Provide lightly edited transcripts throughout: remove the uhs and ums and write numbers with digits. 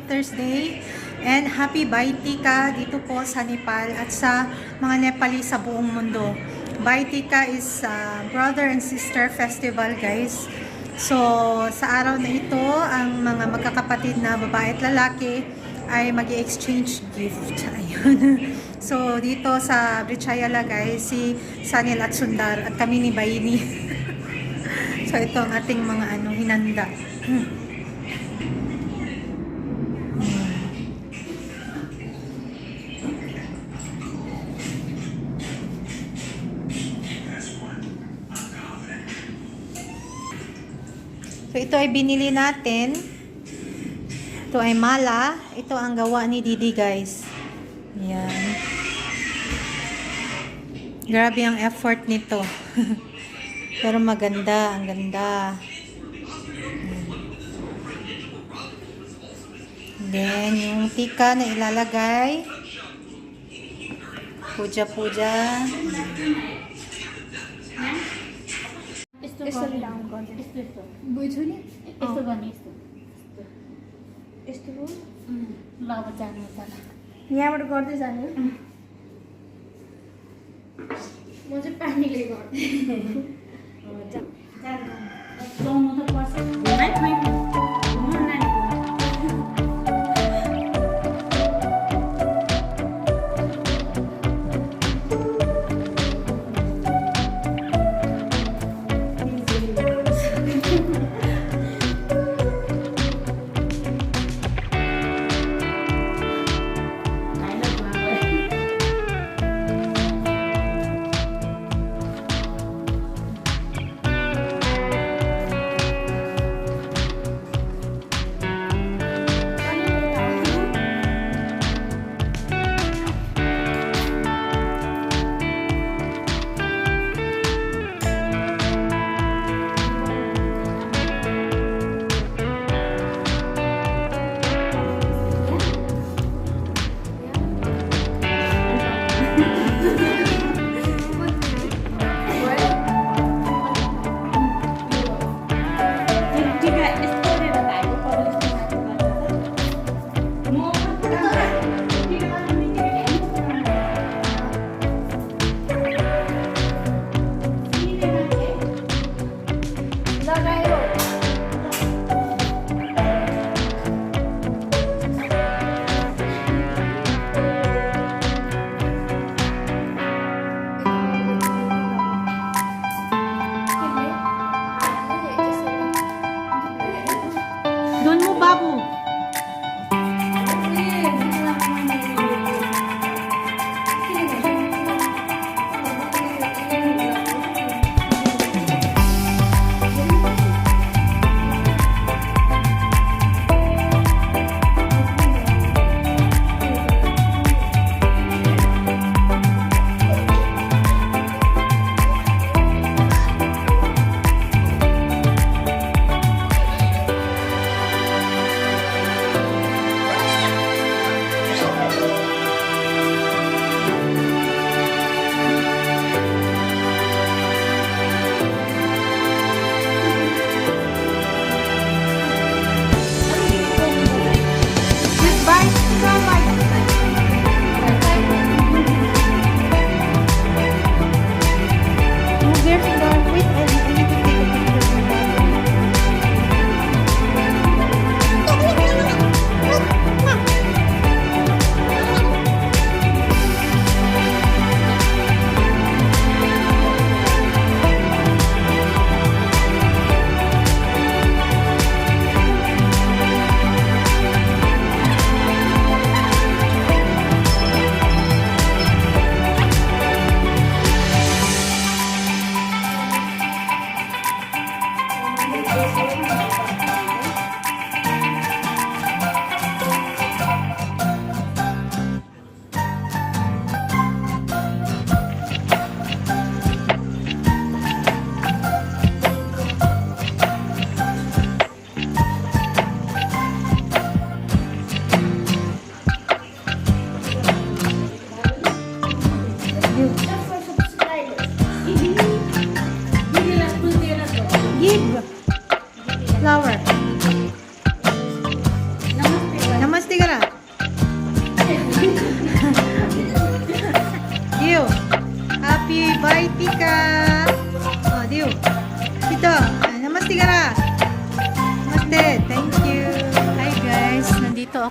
Mother's Day and Happy Baitika dito po sa Nepal at sa mga Nepali sa buong mundo. Baitika is brother and sister festival, guys. So, sa araw na ito, ang mga magkakapatid na babae at lalaki ay mag-exchange gift. Ayun. So, dito sa Brichayala, guys, si Sanil at Sundar at kami ni Baini. So, ito ang ating mga hinanda. So, ito ay binili natin. Ito ay mala. Ito ang gawa ni Didi, guys. Yan. Grabe ang effort nito. Pero maganda. Ang ganda. Then, yung tika na ilalagay. Puja-puja. यस्तो डाउन गर्छ यस्तो यस्तो बुझ्छु नि यस्तो गर्ने यस्तो यस्तो हो ल अब जानु पर्छ यहाँबाट गर्दै जानु म चाहिँ पानीले गर्छु जानु त पर्छ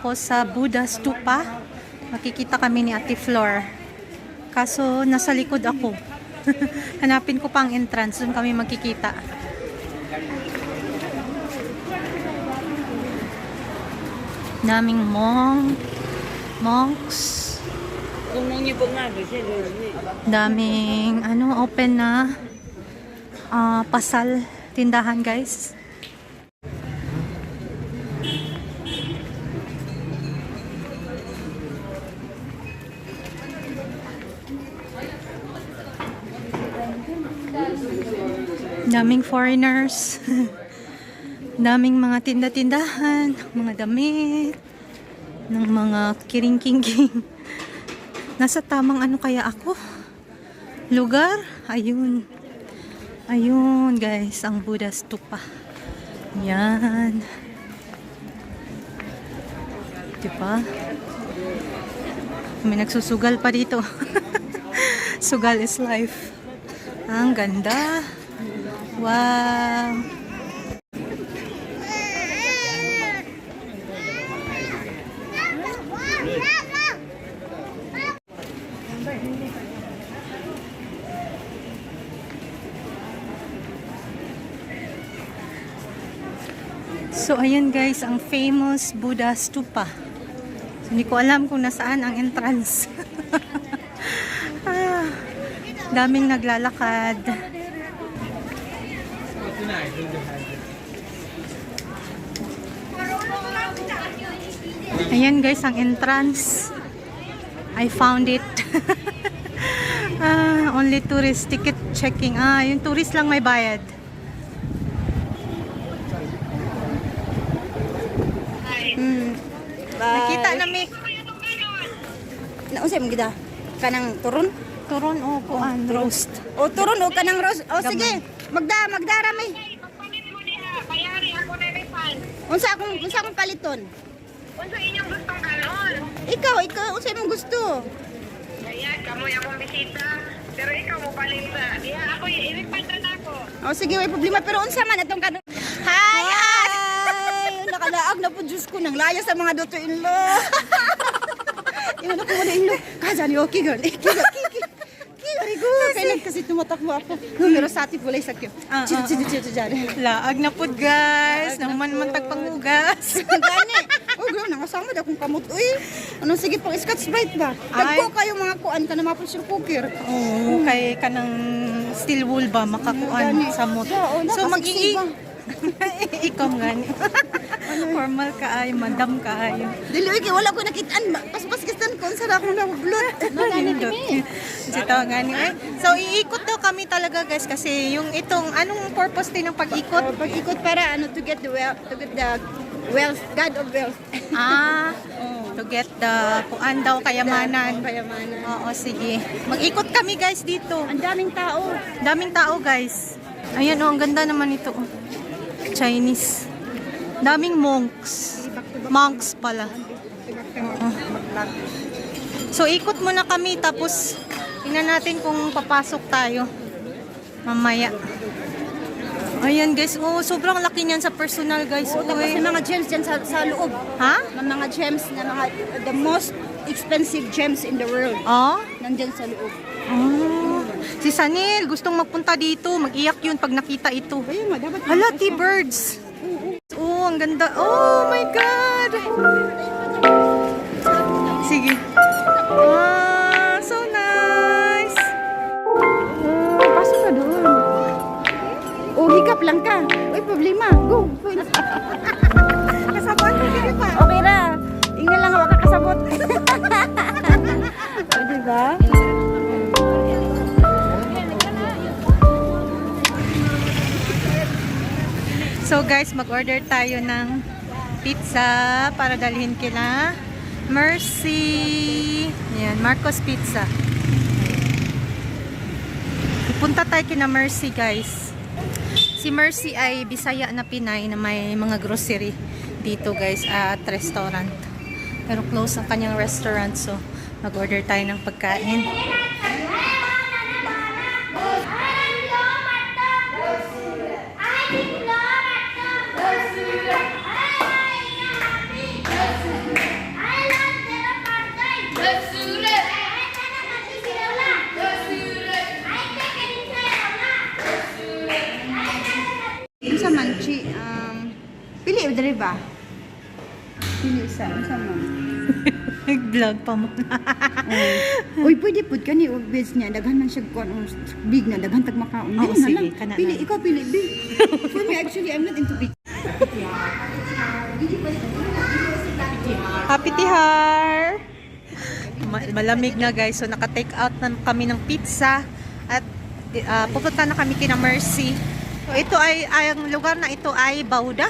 ako sa Buddha Stupa. Makikita kami ni Ate Flor. Kaso nasa likod ako. Hanapin ko pang entrance. Doon kami magkikita. Daming monks. Daming open na pasal tindahan, guys. Daming foreigners. Daming mga tinda-tindahan, mga damit, ng mga kiring-kingking. Nasa tamang kaya ako? Lugar? Ayun. Ayun, guys, ang Buddha Stupa. Yan. Diba? May nagsusugal pa dito. Sugal is life. Ang ganda. Wow. So, ayan guys, ang famous Buddha Stupa. So, hindi ko alam kung nasaan ang entrance. Daming naglalakad. Ayan guys, ang entrance. I found it. Only tourist ticket checking. Yung tourist lang may bayad. Nakita na mi. Nausay mo gida? Kanang turon? Turon o kuan roast. O turon o kanang roast. O sige, magdara may. Unsa akong paliton? Unsa inyong gustong kanon? Ikaw unsa imong gusto? Ayan, kamoy akong bisita. Pero ikaw mo palit sa diha ako i-refund na ako. O sige, may problema pero unsa man atong kanon? Hi! Nakalaag na po Diyos ko nang laya sa mga daughter-in-law. Ino ko mo in-law. Kajani okay girl. Very good. Kailan kasi tumatakbo ako. Numero sa atin pulay sakyo. Chito dyan. Laag na po guys. Naman tagpangugas. Gani. Oh girl, nangasama na akong kamot. Uy, anong sige pang Scotch Brite ba? Tagpo kayo mga kuan ka na ma-pressure cooker. Oo, kay kanang steel wool ba makakuan sa mot. So magiging ikaw gani. Formal ka ay, madam ka ay. Dili kay wala ko nakitaan. Pas-paskistan ko unsa ra akong nabuglot. Sito gani ay. So iikot daw kami talaga guys kasi yung itong anong purpose din ng pag-ikot? Pag-ikot para to get the wealth, God of wealth. To get the kuan daw kayamanan. Kayamanan. Oo, sige. Mag-ikot kami guys dito. Ang daming tao. Daming tao guys. Ayan ang ganda naman ito. Chinese. Daming monks. Monks pala. So ikot muna kami tapos tingnan natin kung papasok tayo mamaya. Ayan guys, sobrang laki niyan sa personal guys. Tapos may mga gems dyan sa loob. Ha? May mga gems na the most expensive gems in the world. Nandyan sa loob. Si Sanil, gustong magpunta dito. Mag-iyak yun pag nakita ito. Ayun, dapat Hala, T-birds. Ang ganda. Oh my God. Sige. So nice. Pasok ka doon. Hikap lang ka. Uy, problema. Go. Kasabot ko dito pa. Okay na. Ingat lang ako kakasabot. Diba? So guys, mag-order tayo ng pizza para dalhin kila Mercy. Yan, Marcos Pizza. Punta tayo kina Mercy guys. Si Mercy ay Bisaya na Pinay na may mga grocery dito guys at restaurant. Pero close ang kanyang restaurant so mag-order tayo ng pagkain. ba? Pili isa, unsa man? Nag-vlog pa mo. Uy, pwede pud kani og veg niya, daghan man siya kuan big na daghan tag makaon. Oo, Dili na sige, lang. kana Pili na. ikaw pili big. For me actually I'm not into big. Happy Tihar! Malamig na guys, so naka-take out na kami ng pizza at pupunta na kami kina Mercy. So ito ay ang lugar na ito ay Bauda.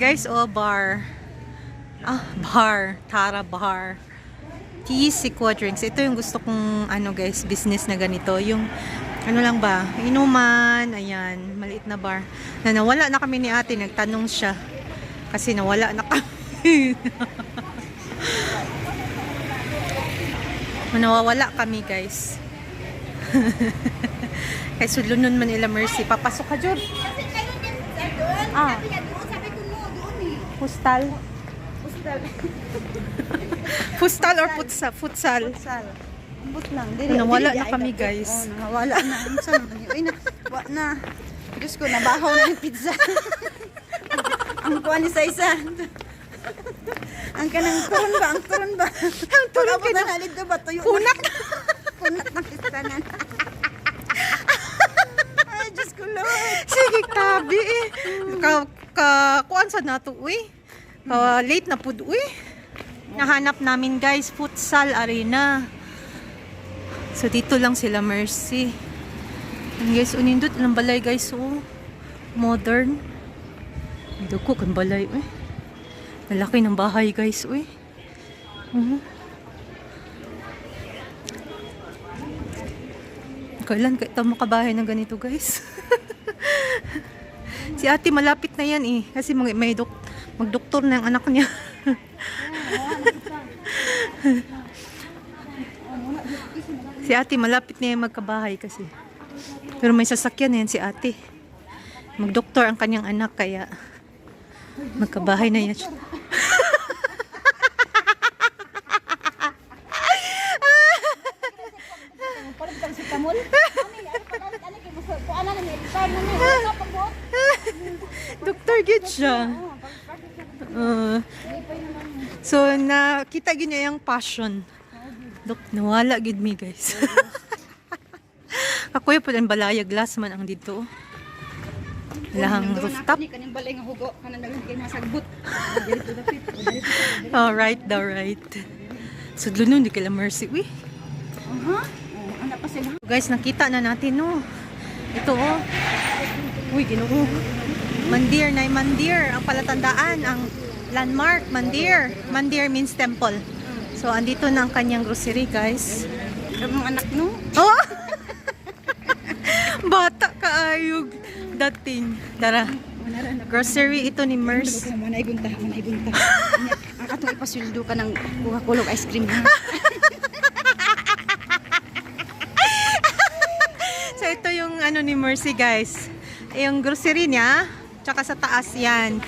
Guys, bar. Bar, Tara Bar. Tea, Sequoia Drinks. Ito yung gusto kong guys, business na ganito. Yung lang ba, inuman, ayan, maliit na bar. Na nawala na kami ni ate, nagtanong siya. Kasi nawala na kami. Nawawala kami guys. Kaya sulunon man nila Mercy. Papasok ka, Jod. Sabi ko no, doon eh. Postal. Postal or futsal? Ambot lang. Nawala na kami guys. Nawala na. Unsa man yun? Uy na. Wa na. Diyos ko, nabahaw na yung pizza. Ang kuha ni isa. Ang kanang turon ba? Ang turon ba? Ang turon ka na. Halid ba? Tuyo Kunat. Kunat ng pistanan. Ay, Diyos ko, Lord. Sige, tabi eh. Kuan sa nato, uy. Late na pud, uy. Nahanap namin guys, futsal arena. So dito lang sila Mercy. And guys, unindot ng balay guys, oh. Modern. Duko kan balay, uy. Malaki ng bahay guys, uy. Kailan ito makabahay ng ganito guys? Si ate malapit na yan eh. Kasi magdoktor na ang anak niya. Si ate malapit na yan magkabahay kasi. Pero may sasakyan na yan si ate. Magdoktor ang kanyang anak kaya magkabahay na yan siya. Doktor gid siya. So nakita gid niya yung passion. Nawala gid mi guys. Ako yung pulang balaya glass man ang dito. Lahang rooftop. Kaning balay nga hugo kanang daghan kay masagbot. Alright, alright. So lunon di kila Mercy. Uy. Ana pa sila. Guys, nakita na natin no. Ito oh. Uy, Ginoo. Mandir na Mandir ang palatandaan, ang landmark Mandir. Mandir means temple. So andito na ang kanyang grocery, guys. Ang mga anak no. Oh! Bata kaayog dating. Tara. Grocery ito ni Mercy. Manay gunta. Ang atong ipasuldo ka ng Coca-Cola ice cream ha. So ito yung ni Mercy guys. Yung grocery niya, tsaka sa taas yan.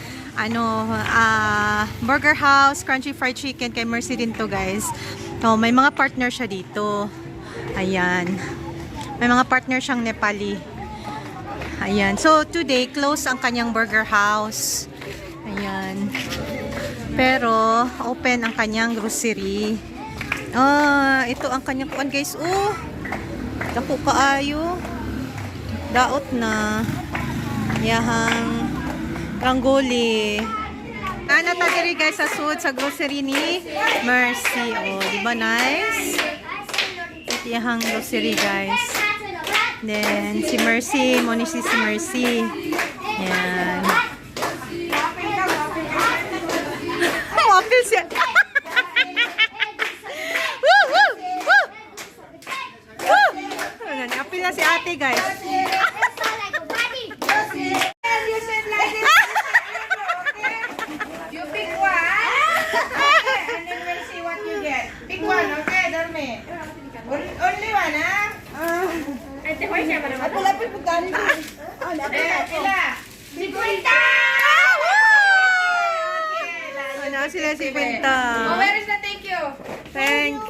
Burger House, crunchy fried chicken kay Mercy din to guys. So may mga partner siya dito. Ayan. May mga partner siyang Nepali. Ayan. So today close ang kanyang Burger House. Ayan. Pero open ang kanyang grocery. Ito ang kanyang kuan guys. Dako kaayo. Daot na. Yahang Rangoli. Ana ta diri guys sa sud sa grocery ni Mercy. Di ba nice? Ito yahang grocery guys. Then si Mercy, mo ni si Mercy. Yan. Wapil siya. Woo! Woo! Woo! Woo! Apil na si ate guys. You pick one, and then we'll see what you get. Pick one, okay, Dorme? Only one, ha? Ate, hoy siya ba naman? Wala pa yung gani. Pila? 50! Sila si Oh, Kwenta. where is the thank you? Thank